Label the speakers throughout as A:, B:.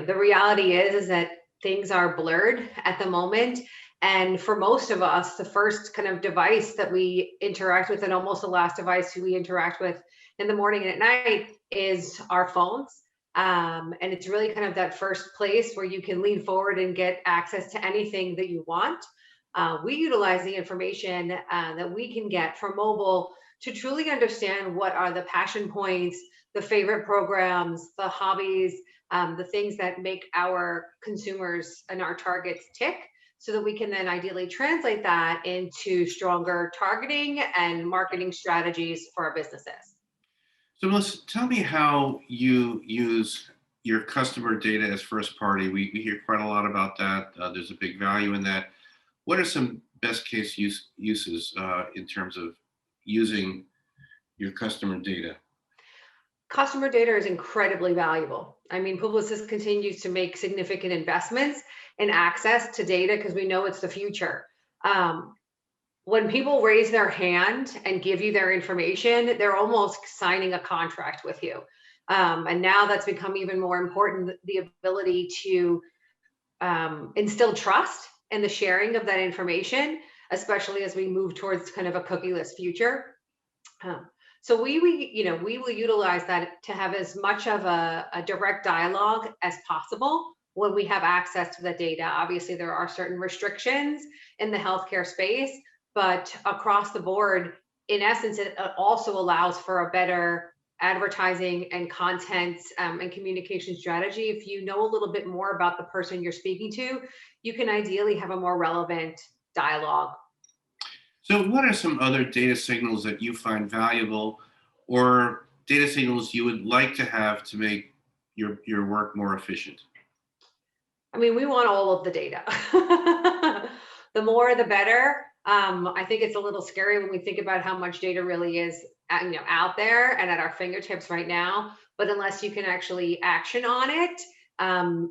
A: the reality is that things are blurred at the moment. And for most of us, the first kind of device that we interact with, and almost the last device we interact with in the morning and at night, is our phones. And it's really kind of that first place where you can lean forward and get access to anything that you want. We utilize the information that we can get from mobile to truly understand what are the passion points, the favorite programs, the hobbies, the things that make our consumers and our targets tick, so that we can then ideally translate that into stronger targeting and marketing strategies for our businesses.
B: So, Melissa, tell me how you use your customer data as first party. We hear quite a lot about that. There's a big value in that. What are some best case uses in terms of using your customer data?
A: Customer data is incredibly valuable. I mean, Publicis continues to make significant investments in access to data because we know it's the future. Um, when people raise their hand and give you their information, they're almost signing a contract with you. And now that's become even more important, the ability to instill trust in the sharing of that information, especially as we move towards kind of a cookieless future. Um, so we will utilize that to have as much of a direct dialogue as possible when we have access to the data. Obviously, there are certain restrictions in the healthcare space, but across the board, in essence, it also allows for a better advertising and content and communication strategy. If you know a little bit more about the person you're speaking to, you can ideally have a more relevant dialogue.
B: So, what are some other data signals that you find valuable, or data signals you would like to have to make your work more efficient?
A: I mean, we want all of the data. The more, the better. I think it's a little scary when we think about how much data really is, out there and at our fingertips right now. But unless you can actually action on it,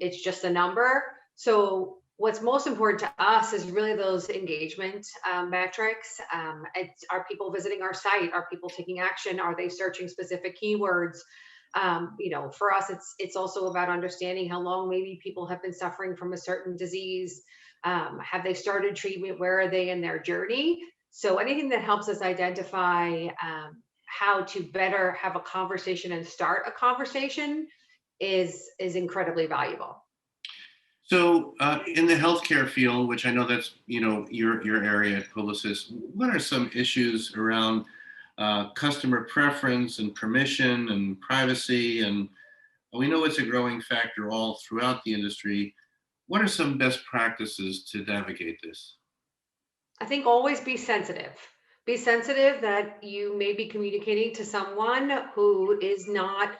A: it's just a number. So what's most important to us is really those engagement metrics. Are people visiting our site? Are people taking action? Are they searching specific keywords? For us, it's also about understanding how long maybe people have been suffering from a certain disease. Have they started treatment? Where are they in their journey? So anything that helps us identify how to better have a conversation and start a conversation is incredibly valuable.
B: So, in the healthcare field, which I know that's your area at Publicis, what are some issues around customer preference and permission and privacy? And we know it's a growing factor all throughout the industry. What are some best practices to navigate this?
A: I think always be sensitive. Be sensitive that you may be communicating to someone who is not,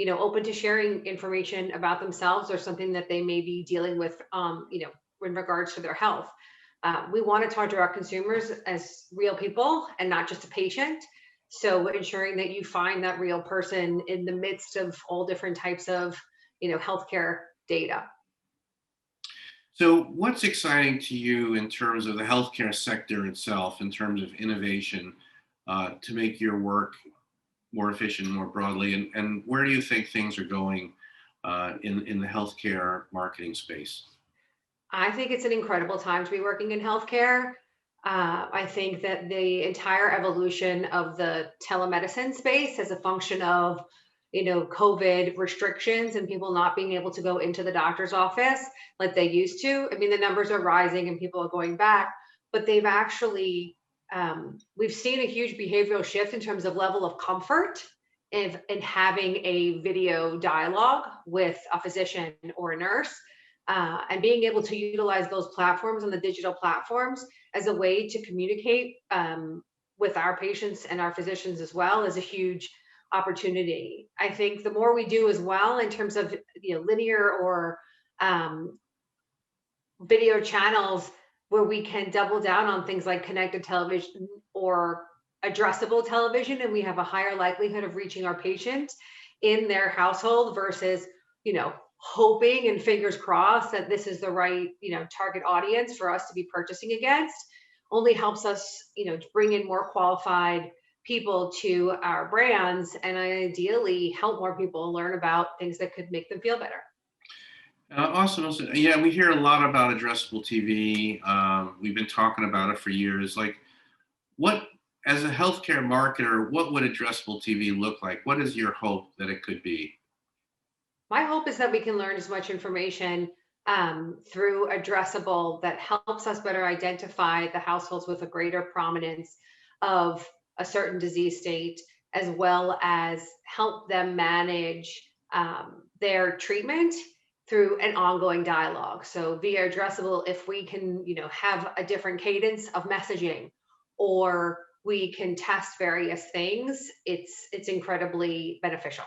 A: open to sharing information about themselves or something that they may be dealing with, in regards to their health. We want to talk to our consumers as real people and not just a patient. So ensuring that you find that real person in the midst of all different types of, healthcare data.
B: So, what's exciting to you in terms of the healthcare sector itself, in terms of innovation to make your work more efficient, more broadly, and where do you think things are going in the healthcare marketing space?
A: I think it's an incredible time to be working in healthcare. I think that the entire evolution of the telemedicine space as a function of, COVID restrictions and people not being able to go into the doctor's office like they used to. I mean, the numbers are rising and people are going back, but they've actually, we've seen a huge behavioral shift in terms of level of comfort in having a video dialogue with a physician or a nurse, and being able to utilize those platforms and the digital platforms as a way to communicate with our patients and our physicians as well is a huge opportunity. I think the more we do as well in terms of linear or um, video channels where we can double down on things like connected television or addressable television, and we have a higher likelihood of reaching our patient in their household versus, hoping and fingers crossed that this is the right, target audience for us to be purchasing against, only helps us, to bring in more qualified people to our brands and ideally help more people learn about things that could make them feel better.
B: Awesome. Awesome. Yeah, we hear a lot about addressable TV. We've been talking about it for years. Like, what, as a healthcare marketer, what would addressable TV look like? What is your hope that it could be?
A: My hope is that we can learn as much information through addressable that helps us better identify the households with a greater prominence of a certain disease state, as well as help them manage their treatment through an ongoing dialogue. So via addressable, if we can, have a different cadence of messaging, or we can test various things, it's incredibly beneficial.